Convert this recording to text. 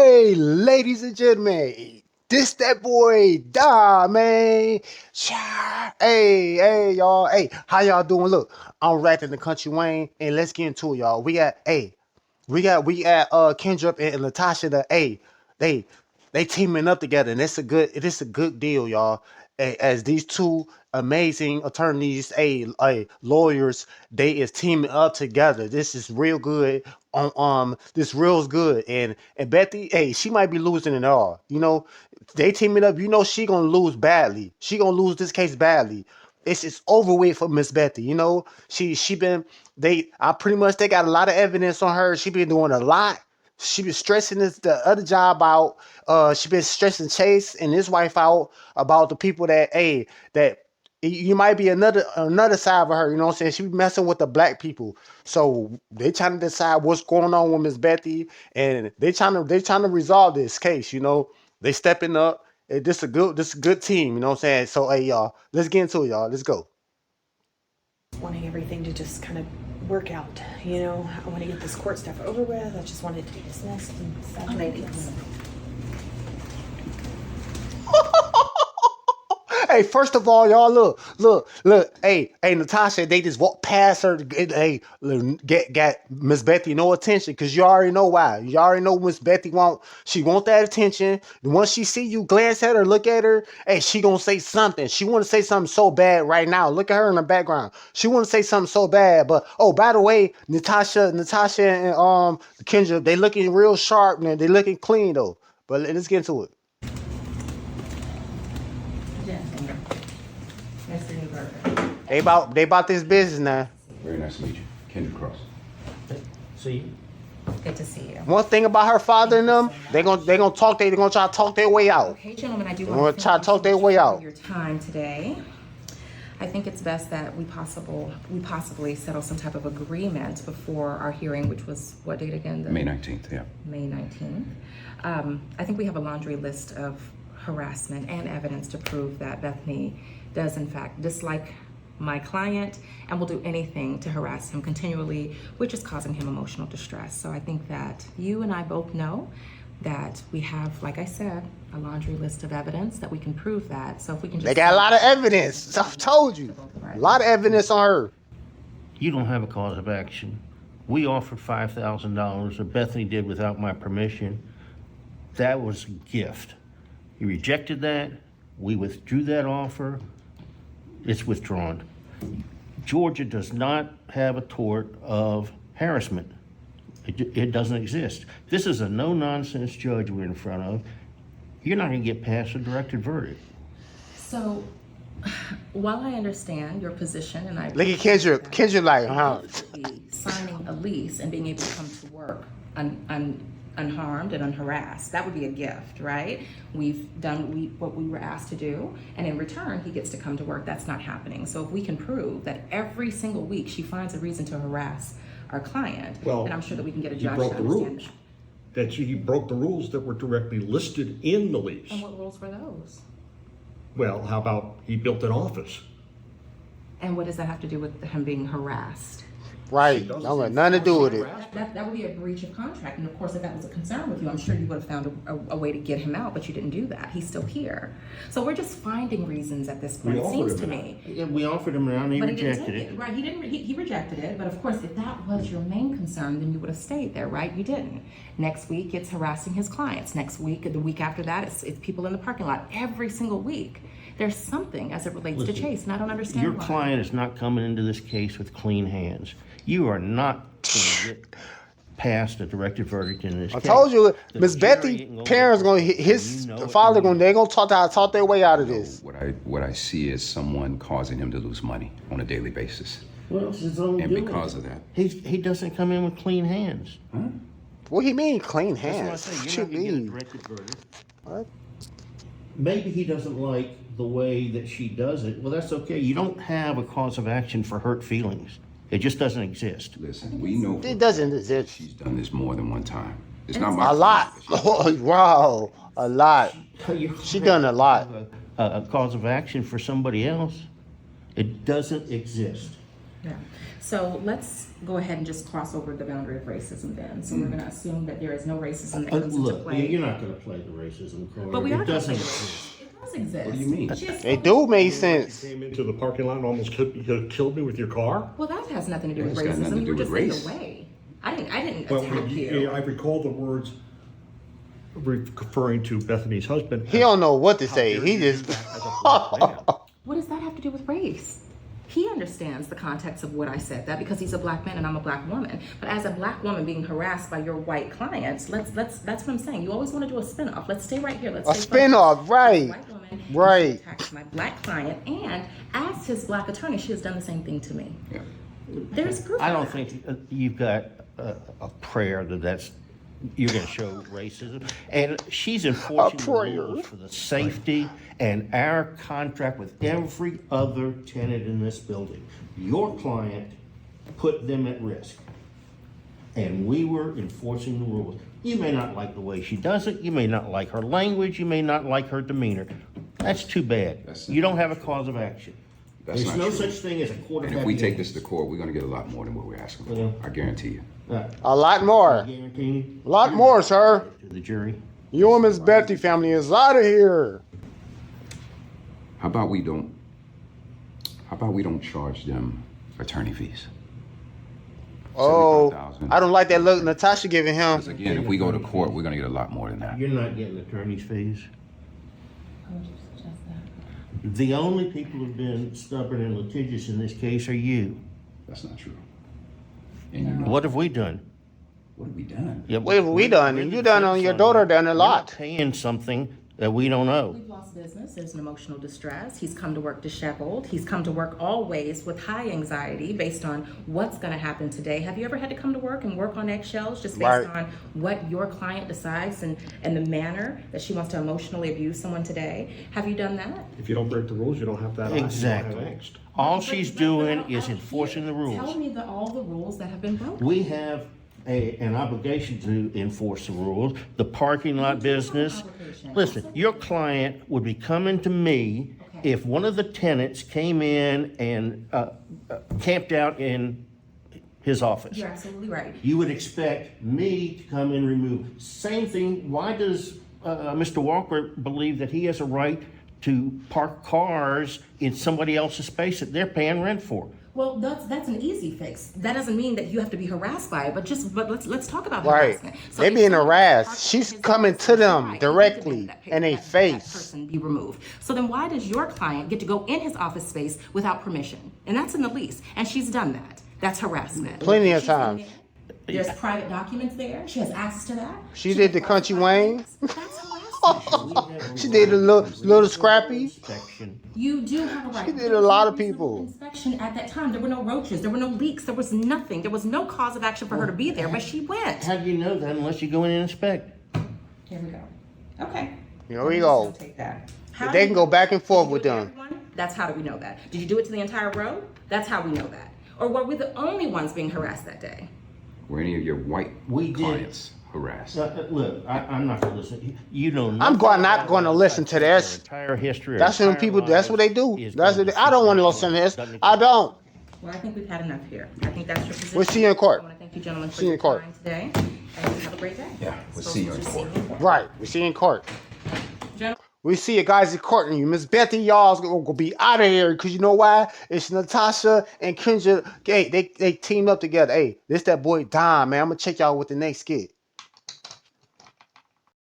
Hey, ladies and gentlemen, this that boy Da, man. Hey, y'all. Hey, how y'all doing? Look, I'm rapping the Kountry Wayne, and let's get into it, y'all. We got Kendrick and Natasha. They they teaming up together, and it's a good deal, y'all. As these two amazing attorneys, lawyers, they is teaming up together. This is real good. This real good, and Bethy, hey, she might be losing it all. They teaming up. She gonna lose badly. She gonna lose this case badly. It's over with for Miss Bethy. She been I pretty much they got a lot of evidence on her. She been doing a lot. She been stressing the other job out. She been stressing Chase and his wife out about the people that you might be another side of her. You know what I'm saying? She be messing with the black people. So they trying to decide what's going on with Miss Bethy, and they trying to resolve this case. They stepping up. This a good team. You know what I'm saying? So hey, y'all, let's get into it, y'all. Let's go. Wanting everything to just kind of work out, I want to get this court stuff over with. I just wanted to be dismissed and stuff. Hey, first of all, y'all look. Hey, Natasha, they just walked past her. Hey, got Miss Bethy no attention because you already know why. You already know Miss Bethy want. She want that attention. And once she see you glance at her, look at her. Hey, she gonna say something. She want to say something so bad right now. Look at her in the background. She want to say something so bad. But oh, by the way, Natasha, and Kendra, they looking real sharp, man. They looking clean though. But let's get into it. They about this business now. Very nice to meet you. Kendrick Cross. See, Good to see you. One thing about her father and them, they gonna talk. They gonna try to talk their way out. Okay, gentlemen, I do They gonna want to try to talk their way out. your time today. I think it's best that we possibly settle some type of agreement before our hearing, which was what date again? May 19th, yeah. May 19th. I think we have a laundry list of harassment and evidence to prove that Bethany does in fact dislike my client and will do anything to harass him continually, which is causing him emotional distress. So I think that you and I both know that we have, like I said, a laundry list of evidence that we can prove that. So if we can just— They got a lot of evidence. I told you, a lot of evidence on her. you don't have a cause of action. We offered $5,000 that Bethany did without my permission. That was a gift. You rejected that. We withdrew that offer. It's withdrawn. Georgia does not have a tort of harassment. It doesn't exist. This is a no-nonsense judge we're in front of. You're not going to get past a directed verdict. So, while I understand your position, and I Look at Kendrick. Kendrick like, huh? signing a lease and being able to come to work unharmed and unharassed, that would be a gift, right? We've done what we were asked to do, and in return, he gets to come to work. That's not happening. So if we can prove that every single week she finds a reason to harass our client, and I'm sure that we can get a judge to understand that. He broke the rules that were directly listed in the lease. And what rules were those? Well, how about he built an office? And what does that have to do with him being harassed? Right. Don't got nothing to do with it. That would be a breach of contract. And of course, if that was a concern with you, I'm sure you would have found a way to get him out, but you didn't do that. He's still here. So we're just finding reasons at this point, it seems to me. Yeah, we offered him around, he But rejected he didn't take it. Right, he rejected it. But of course, if that was your main concern, then you would have stayed there, right? You didn't. Next week, it's harassing his clients. Next week, the week after that, it's people in the parking lot. Every single week, there's something as it relates to Chase, and I don't understand Your why. client is not coming into this case with clean hands. You are not going to get past a directed verdict in this case. I told you, The Miss jury Bethy ain't gonna parents get- gonna his You know it, father you gonna know they gonna talk their way out of this. What I see is someone causing him to lose money on a daily basis. What else is wrong And doing because it? of that. He doesn't come in with clean hands. What do you mean clean That's what I hands? say. What You're you not going to get a mean? directed verdict. What? Maybe he doesn't like the way that she does it. Well, that's okay. You don't have a cause of action for hurt feelings. It just doesn't exist. Listen, we know It doesn't exist. she's done this more than one time. It's not my A lot. Oh, wow, a lot. She done a lot. A cause of action for somebody else. It doesn't exist. Yeah. So let's go ahead and just cross over the boundary of racism then. So we're going to assume that there is no racism that comes into Look, play. you're not going to play the racism card. But we are It going to doesn't play exist. racism. It does exist. What do you mean? She has They spoken do to make me. sense. You came into the parking lot and almost killed me with your car? Well, that has nothing to do with It's got racism. nothing to You do were with just in race. the way. I didn't Well, attack you. I recall the words referring to Bethany's husband. He don't know what to How say. dare He you do just that as a black man? What does that have to do with race? He understands the context of what I said that because he's a black man and I'm a black woman. But as a black woman being harassed by your white clients, that's what I'm saying. You always want to do a spinoff. Let's stay right here. Let's a stay spin-off, focused. right? White woman, Right. She attacked my black client, and as his black attorney, she has done the same thing to me. Yeah. There's proof. I of don't that. think you've got a prayer that's you're going to show racism. And she's enforcing the prayer. rules for the safety and our contract with every other tenant in this building. Your client put them at risk. And we were enforcing the rules. You may not like the way she does it. You may not like her language. You may not like her demeanor. That's too bad. You don't have a cause of action. That's There's not no true. such thing as a court of And if we take habeas. this to court, we're gonna get a lot more than what we're asking for. Yeah. I guarantee you. A lot more. Guarantee A lot more, sir. to the jury. You and Miss Betty family is out of here. How about we don't charge them attorney fees? Oh, $75,000. I don't like that look Natasha giving him. Because again, if we go to court, we're gonna get a lot more than that. You're not getting attorney's fees. How would you suggest that? The only people who've been stubborn and litigious in this case are you. That's not true. And you know, What have we done? what have we done? Yeah, What have we done? we're And the you done on defense your it. daughter done a We're lot. not paying something that we don't owe. We've lost business. There's an emotional distress. He's come to work disheveled. He's come to work always with high anxiety based on what's going to happen today. Have you ever had to come to work and work on eggshells just based Right. on what your client decides and the manner that she wants to emotionally abuse someone today? Have you done that? If you don't break the rules, you don't have that. You don't Exactly. have angst. All she's But I doing don't- is I don't enforcing the hear- rules. Tell me all the rules that have been broken. We have an obligation to enforce the rules. The parking lot business. obligation. Listen, your client would be coming to me Okay. if one of the tenants came in and camped out in his office. You're absolutely right. You would expect me to come and remove. Same thing, why does Mr. Walker believe that he has a right to park cars in somebody else's space that they're paying rent for? Well, that's an easy fix. That doesn't mean that you have to be harassed by it, but let's talk about Right. harassment. They if being someone harassed. parks She's in his coming office, to he's them right. He directly demanded that in their that face. person be removed. So then why does your client get to go in his office space without permission? And that's in the lease. And she's done that. That's harassment. Plenty of She's in times. there. There's private documents there. She has access to that. She did the has Kountry classified Wayne. things. That's harassment. She did a little scrappy. Inspection. You do have a right. She did There a was lot no of reasonable people. Inspection at that time. There were no roaches. There were no leaks. There was nothing. There was no cause of action for her to be there, but she went. How do you know that unless you go in and inspect? Here we go. Okay. Here we go. Take that. How They do can you- go back and forth Did you with do it to them. everyone? That's how do we know that? Did you do it to the entire row? That's how we know that. Or were we the only ones being harassed that day? Were any of your white We did. clients harassed? Look, I'm not going to listen. You know, Not going to listen to this. Entire history. That's when people. That's what they do. That's what I don't want to listen to this. I don't. Well, I think we've had enough here. I think that's your position. We'll see you in court. I want to thank you, gentlemen, for See you your in court. time today. And have a great day. Yeah, we'll see you in court. Right. We see you in court. Gentlemen. We see you guys in court, and you, Miss Betty, y'all's gonna be out of here because you know why? It's Natasha and Kendrick. Hey, they teamed up together. Hey, this that boy Don, man. I'm gonna check y'all with the next skit.